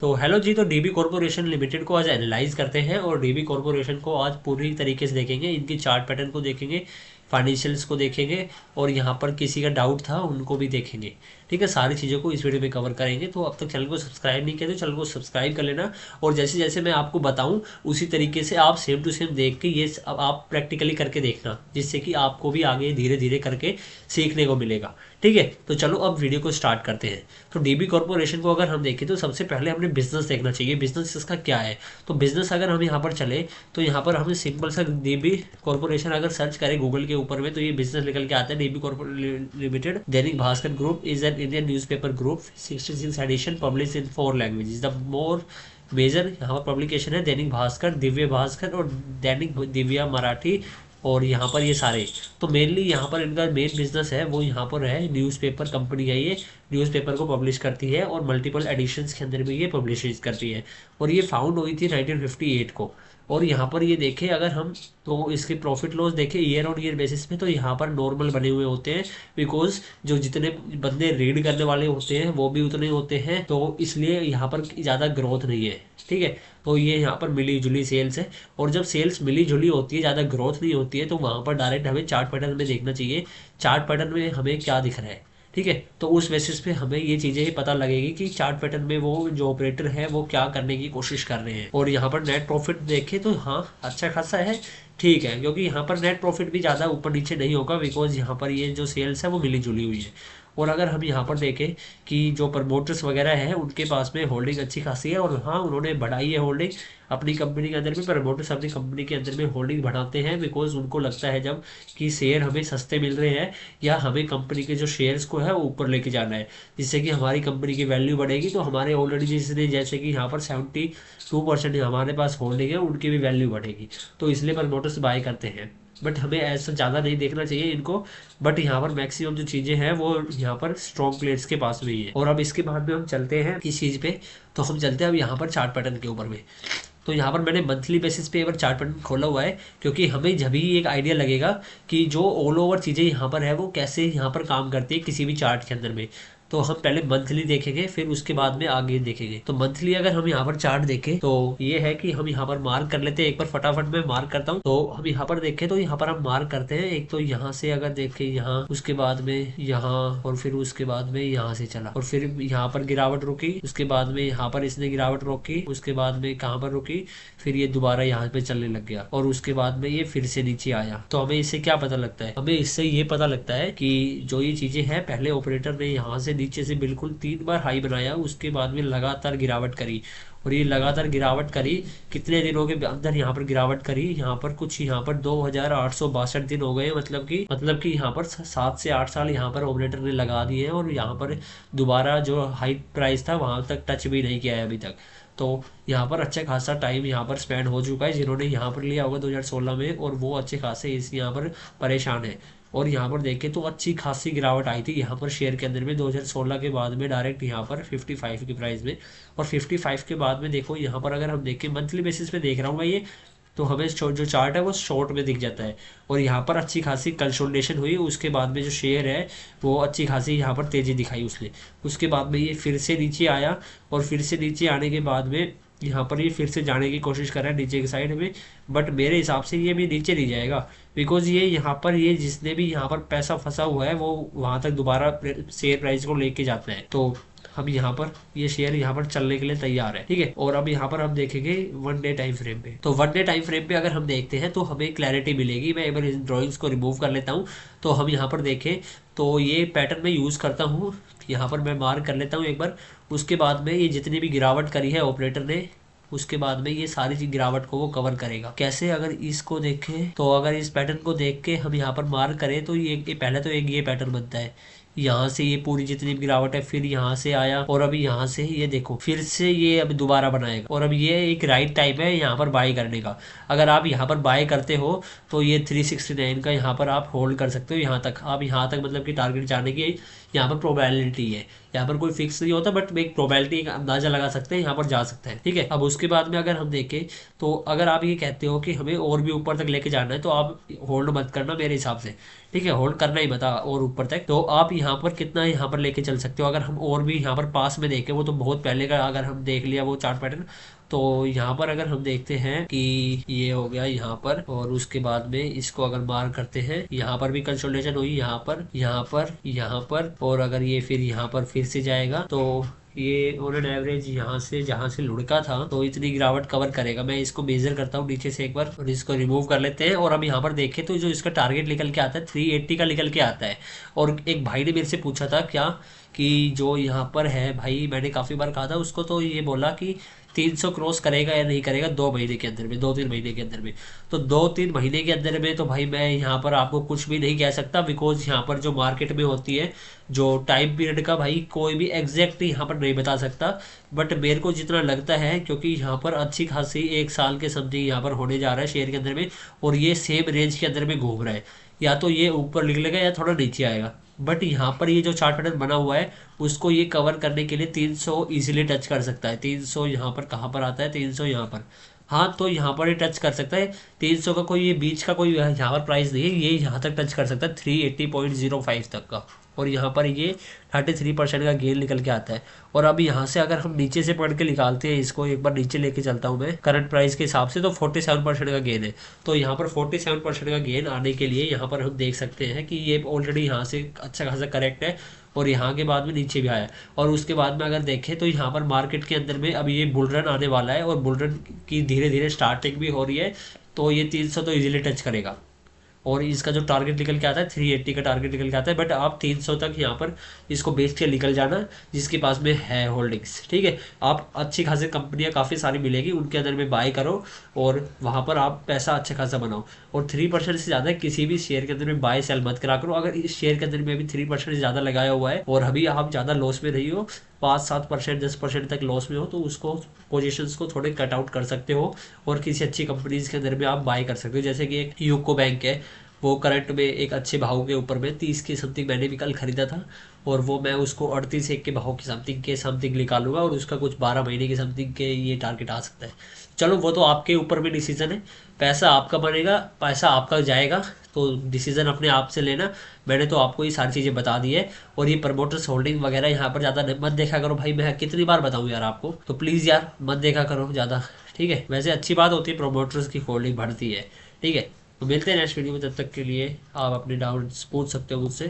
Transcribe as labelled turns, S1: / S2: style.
S1: तो हेलो जी। तो dB corporation limited को आज एनालाइज करते हैं और डीबी कॉरपोरेशन को आज पूरी तरीके से देखेंगे, इनकी चार्ट पैटर्न को देखेंगे, फाइनेंशियल्स को देखेंगे और यहाँ पर किसी का डाउट था उनको भी देखेंगे। ठीक है, सारी चीज़ों को इस वीडियो में कवर करेंगे। तो अब तक चैनल को सब्सक्राइब नहीं किया तो चैनल को सब्सक्राइब कर लेना, और जैसे जैसे मैं आपको बताऊं उसी तरीके से आप सेम टू सेम देख के ये अब आप प्रैक्टिकली करके देखना, जिससे कि आपको भी आगे धीरे धीरे करके सीखने को मिलेगा। ठीक है, तो चलो अब वीडियो को स्टार्ट करते हैं। तो डीबी कॉरपोरेशन को अगर हम देखें तो सबसे पहले हमने बिजनेस देखना चाहिए, बिजनेस इसका क्या है। तो बिजनेस अगर हम यहाँ पर चले तो यहाँ पर हमें सिंपल सा डीबी कॉरपोरेशन अगर सर्च करें गूगल के ऊपर में तो ये बिजनेस निकल के आता है। DB corporation limited Dainik Bhaskar group is an Indian newspaper group, 66 edition publish in 4 languages. The more major यहाँ पर पब्लिकेशन है दैनिक भास्कर, दिव्य भास्कर और दैनिक दिव्या मराठी, और यहाँ पर ये सारे। तो मेनली यहाँ पर इनका मेन बिजनेस है वो यहाँ पर है, न्यूज़पेपर कंपनी है ये, न्यूज़पेपर को पब्लिश करती है और मल्टीपल एडिशंस के अंदर भी ये पब्लिश करती है। और ये फाउंड हुई थी 1958 को। और यहाँ पर ये देखें अगर हम तो इसके प्रॉफिट लॉस देखें ईयर ऑन ईयर बेसिस पे, तो यहाँ पर नॉर्मल बने हुए होते हैं, बिकॉज जो जितने बंदे रीड करने वाले होते हैं वो भी उतने होते हैं, तो इसलिए यहाँ पर ज़्यादा ग्रोथ नहीं है। ठीक है, तो ये यहाँ पर मिली जुली सेल्स है, और जब सेल्स मिली जुली होती है, ज़्यादा ग्रोथ नहीं होती है, तो वहाँ पर डायरेक्ट हमें चार्ट पैटर्न में देखना चाहिए, चार्ट पैटर्न में हमें क्या दिख रहा है। ठीक है, तो उस बेसिस पे हमें ये चीज़ें ही पता लगेगी कि चार्ट पैटर्न में वो जो ऑपरेटर है वो क्या करने की कोशिश कर रहे हैं। और यहाँ पर नेट प्रॉफिट देखें तो हाँ अच्छा खासा है, ठीक है, क्योंकि यहाँ पर नेट प्रॉफिट भी ज़्यादा ऊपर नीचे नहीं होगा, बिकॉज यहाँ पर ये जो सेल्स है वो मिली जुली हुई है। और अगर हम यहाँ पर देखें कि जो प्रमोटर्स वगैरह हैं उनके पास में होल्डिंग अच्छी खासी है, और हाँ उन्होंने बढ़ाई है होल्डिंग अपनी कंपनी के अंदर में। प्रमोटर्स अपनी कंपनी के अंदर में होल्डिंग बढ़ाते हैं बिकॉज उनको लगता है जब कि शेयर हमें सस्ते मिल रहे हैं, या हमें कंपनी के जो शेयर्स को है वो ऊपर लेके जाना है, जिससे कि हमारी कंपनी की वैल्यू बढ़ेगी। तो हमारे ऑलरेडी जिसने जैसे कि यहाँ पर 72% हमारे पास होल्डिंग है, उनकी भी वैल्यू बढ़ेगी, तो इसलिए प्रमोटर्स बाय करते हैं। बट हमें ऐसा ज़्यादा नहीं देखना चाहिए इनको, बट यहाँ पर मैक्सिमम जो चीज़ें हैं वो यहाँ पर स्ट्रॉन्ग प्लेयर्स के पास में ही है। और अब इसके बाद में हम चलते हैं किस चीज़ पे, तो हम चलते हैं अब यहाँ पर चार्ट पैटर्न के ऊपर में। तो यहाँ पर मैंने मंथली बेसिस पे एक बार चार्ट पैटर्न खोला हुआ है, क्योंकि हमें जब ही एक आइडिया लगेगा कि जो ऑल ओवर चीज़ें यहाँ पर है वो कैसे यहाँ पर काम करती है किसी भी चार्ट के अंदर में। तो हम पहले मंथली देखेंगे, फिर उसके बाद में आगे देखेंगे। तो मंथली अगर हम यहाँ पर चार्ट देखें तो ये है कि हम यहाँ पर मार्क कर लेते हैं, एक बार फटाफट में मार्क करता हूँ। तो हम यहाँ पर देखें तो यहाँ पर हम मार्क करते हैं, एक तो यहाँ से अगर देखें यहाँ, उसके बाद में यहाँ, और फिर उसके बाद में यहाँ से चला, और फिर यहाँ पर गिरावट रुकी, उसके बाद में यहाँ पर इसने गिरावट रोकी, उसके बाद में कहाँ पर रुकी, फिर ये दोबारा यहाँ पे चलने लग गया, और उसके बाद में ये फिर से नीचे आया। तो हमें इससे क्या पता लगता है, हमें इससे ये पता लगता है कि जो ये चीजें हैं, पहले ऑपरेटर ने यहाँ से नीचे से बिल्कुल 3 बार हाई बनाया, उसके बाद में लगातार गिरावट करी, और ये लगातार गिरावट करी कितने दिनों के अंदर यहाँ पर गिरावट करी, यहाँ पर कुछ यहाँ पर 2862 दिन हो गए, मतलब कि यहाँ पर 7 से 8 साल यहाँ पर ऑपरेटर ने लगा दिए हैं, और यहाँ पर दोबारा जो हाई प्राइस था वहां तक टच भी नहीं किया है अभी तक। तो यहाँ पर अच्छा खासा टाइम यहाँ पर स्पेंड हो चुका है, जिन्होंने यहाँ पर लिया होगा 2016 में, और वो अच्छे खासे इस यहाँ पर परेशान है। और यहाँ पर देखें तो अच्छी खासी गिरावट आई थी यहाँ पर शेयर के अंदर में 2016 के बाद में, डायरेक्ट यहाँ पर 55 की प्राइस में। और 55 के बाद में देखो यहाँ पर अगर हम देखें मंथली बेसिस पे देख रहा हूँ मैं ये, तो हमें जो चार्ट है वो शॉर्ट में दिख जाता है, और यहाँ पर अच्छी खासी कंसोलिडेशन हुई, उसके बाद में जो शेयर है वो अच्छी खासी यहाँ पर तेज़ी दिखाई उसने। उसके बाद में ये फिर से नीचे आया, और फिर से नीचे आने के बाद में यहाँ पर ये फिर से जाने की कोशिश कर रहा है नीचे की साइड में, बट मेरे हिसाब से ये भी नीचे नहीं जाएगा, बिकॉज ये यहाँ पर ये जिसने भी यहाँ पर पैसा फंसा हुआ है वो वहाँ तक दोबारा शेयर प्राइस को लेके जाता है। तो हम यहाँ पर ये शेयर यहाँ पर चलने के लिए तैयार है। ठीक है, और अब यहाँ पर हम देखेंगे 1 डे टाइम फ्रेम पे। तो 1 डे टाइम फ्रेम पे अगर हम देखते हैं तो हमें क्लैरिटी मिलेगी। मैं एक बार इन ड्रॉइंग्स को रिमूव कर लेता हूँ, तो हम यहाँ पर देखें तो ये पैटर्न मैं यूज़ करता हूँ, यहाँ पर मैं मार्क कर लेता हूँ एक बार। उसके बाद में ये जितनी भी गिरावट करी है ऑपरेटर ने, उसके बाद में ये सारी गिरावट को वो कवर करेगा। कैसे, अगर इसको देखें तो अगर इस पैटर्न को देख के हम यहाँ पर मार्क करें तो ये पहले तो एक ये पैटर्न बनता है, यहाँ से ये पूरी जितनी भी गिरावट है, फिर यहाँ से आया, और अभी यहाँ से ये देखो फिर से ये अभी दोबारा बनाएगा, और अब ये एक राइट टाइम है यहाँ पर बाई करने का। अगर आप यहाँ पर बाय करते हो तो ये 369 का यहाँ पर आप होल्ड कर सकते हो, यहाँ तक आप, यहाँ तक मतलब कि टारगेट जाने की यहाँ पर प्रोबेबिलिटी है, यहाँ पर कोई फिक्स नहीं होता, बट एक प्रोबेबिलिटी का अंदाजा लगा सकते हैं, यहाँ पर जा सकता है। ठीक है, अब उसके बाद में अगर हम देखें तो अगर आप ये कहते हो कि हमें और भी ऊपर तक लेके जाना है तो आप होल्ड मत करना मेरे हिसाब से। ठीक है, होल्ड करना ही बता और ऊपर तक, तो आप यहाँ पर कितना यहाँ पर लेके चल सकते हो। अगर हम और भी यहाँ पर पास में देखें, वो तो बहुत पहले का अगर हम देख लिया वो चार्ट पैटर्न, तो यहाँ पर अगर हम देखते हैं कि ये हो गया यहाँ पर, और उसके बाद में इसको अगर मार्क करते हैं, यहाँ पर भी कंसोलिडेशन हुई, यहाँ पर, यहाँ पर, यहाँ पर, और अगर ये फिर यहाँ पर फिर से जाएगा तो ये ऑन एन एवरेज यहाँ से जहाँ से लुढ़का था तो इतनी गिरावट कवर करेगा। मैं इसको मेजर करता हूँ नीचे से एक बार और इसको रिमूव कर लेते हैं। और अब यहाँ पर देखें तो जो इसका टारगेट निकल के आता है 380 का निकल के आता है। और एक भाई ने मेरे से पूछा था क्या कि जो यहाँ पर है भाई, मैंने काफ़ी बार कहा था उसको, तो ये बोला कि 300 क्रॉस करेगा या नहीं करेगा 2 महीने के अंदर में, 2-3 महीने के अंदर में। तो 2-3 महीने के अंदर में तो भाई मैं यहाँ पर आपको कुछ भी नहीं कह सकता, बिकॉज यहाँ पर जो मार्केट में होती है जो टाइम पीरियड का भाई कोई भी एग्जैक्ट यहाँ पर नहीं बता सकता। बट मेरे को जितना लगता है, क्योंकि यहाँ पर अच्छी खासी 1 साल के समथिंग यहाँ पर होने जा रहा है शेयर के अंदर में, और ये सेम रेंज के अंदर में घूम रहा है, या तो ये ऊपर निकलेगा या थोड़ा नीचे आएगा। बट यहाँ पर ये जो चार्ट पैटर्न बना हुआ है उसको ये कवर करने के लिए 300 इजीली टच कर सकता है। 300 यहाँ पर कहाँ पर आता है, 300 यहाँ पर, हाँ तो यहाँ पर ये टच कर सकता है। 300 का कोई ये बीच का कोई यहाँ पर प्राइस नहीं है, ये यहाँ तक टच कर सकता है 380.05 तक का, और यहाँ पर ये 33% का गेन निकल के आता है। और अब यहाँ से अगर हम नीचे से पढ़ के निकालते हैं इसको, एक बार नीचे लेके चलता हूँ मैं करंट प्राइस के हिसाब से, तो 47% का गेन है। तो यहाँ पर 47% का गेन आने के लिए यहाँ पर हम देख सकते हैं कि ये ऑलरेडी यहाँ से अच्छा खासा करेक्ट है और यहाँ के बाद में नीचे भी आया। और उसके बाद में अगर देखें तो यहाँ पर मार्केट के अंदर में अब ये बुल रन आने वाला है और बुल रन की धीरे धीरे स्टार्टिंग भी हो रही है, तो ये 300 तो इजीली टच करेगा। और इसका जो टारगेट निकल के आता है 380 का टारगेट निकल के आता है। बट आप 300 तक यहाँ पर इसको बेच के निकल जाना जिसके पास में है होल्डिंग्स। ठीक है, आप अच्छी खासी कंपनियां काफ़ी सारी मिलेगी, उनके अंदर में बाय करो और वहाँ पर आप पैसा अच्छा खासा बनाओ। और 3% से ज़्यादा किसी भी शेयर के अंदर में बाय सेल मत करा करो। अगर इस शेयर के अंदर में अभी 3% से ज़्यादा लगाया हुआ है और अभी आप ज़्यादा लॉस में नहीं हो, 5-7%, 10% तक लॉस में हो, तो उसको पोजीशंस को थोड़े कट आउट कर सकते हो और किसी अच्छी कंपनीज के अंदर में आप बाय कर सकते हो। जैसे कि एक यूको बैंक है, वो करंट में एक अच्छे भाव के ऊपर में 30 के समथिंग मैंने भी कल खरीदा था, और वो मैं उसको 38 के भाव की समथिंग निकालूंगा, और उसका कुछ 12 महीने की समथिंग के ये टारगेट आ सकता है। चलो वो तो आपके ऊपर भी डिसीजन है, पैसा आपका बनेगा, पैसा आपका जाएगा, तो डिसीजन अपने आप से लेना। मैंने तो आपको ये सारी चीज़ें बता दी है। और ये प्रमोटर्स होल्डिंग वगैरह यहाँ पर ज़्यादा मत देखा करो भाई, मैं कितनी बार बताऊँ यार आपको, तो प्लीज़ यार मत देखा करो ज़्यादा। ठीक है, वैसे अच्छी बात होती है प्रमोटर्स की होल्डिंग बढ़ती है। ठीक है, तो मिलते हैं नेक्स्ट वीडियो में, तब तक के लिए आप अपने डाउट्स पूछ सकते हो मुझसे।